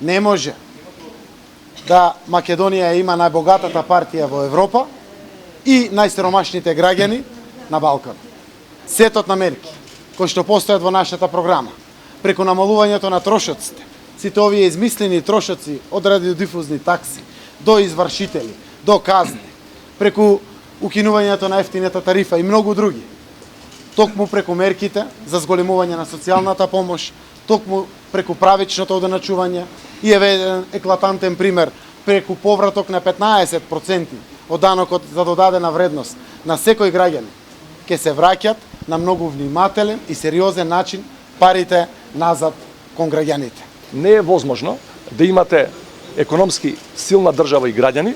Не може да Македонија има најбогатата партија во Европа и најсиромашните граѓани на Балкан. Сетот на мерки кои што постојат во нашата програма, преку намалувањето на трошоците, сите овие измислени трошоци од радиодифузни такси до извршители, до казни, преку укинувањето на ефтината тарифа и многу други. Токму преку мерките за зголемување на социјалната помош, токму преку правичното оденачување и еден еклатантен пример преку повраток на 15% од данокот за додадена вредност на секој граѓанин, ќе се враќат на многу внимателен и сериозен начин парите назад кон граѓаните. Не е возможно да имате економски силна држава и граѓани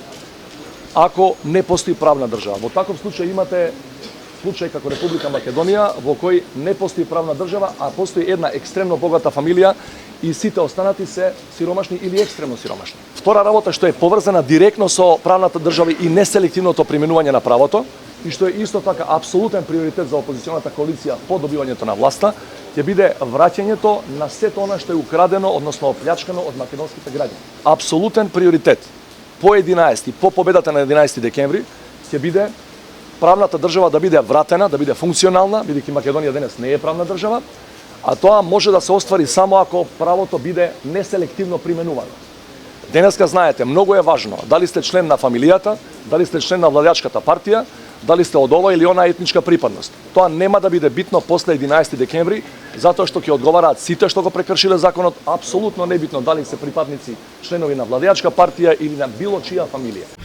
ако не постои правна држава. Во таков случај имате случај како Република Македонија во кој не постои правна држава, а постои една екстремно богата фамилија и сите останати се сиромашни или екстремно сиромашни. Втора работа што е поврзана директно со правната држава и неселективното применување на правото и што е исто така апсолутен приоритет за опозиционата коалиција по добивањето на власта, ќе биде враќањето на сето она што е украдено, односно оплячкано од македонските граѓани. Апсолутен приоритет по 11, по победата на 11 декември ќе биде правната држава да биде вратена, да биде функционална, бидејќи Македонија денес не е правна држава, а тоа може да се оствари само ако правото биде неселективно применувано. Денеска знаете, многу е важно дали сте член на фамилијата, дали сте член на владеачката партија, дали сте од ова или она етничка припадност. Тоа нема да биде битно после 11 декември, затоа што ќе одговараат сите што го прекршиле законот, апсолутно небитно дали се припадници членови на владеачка партија или на било чија фамилија.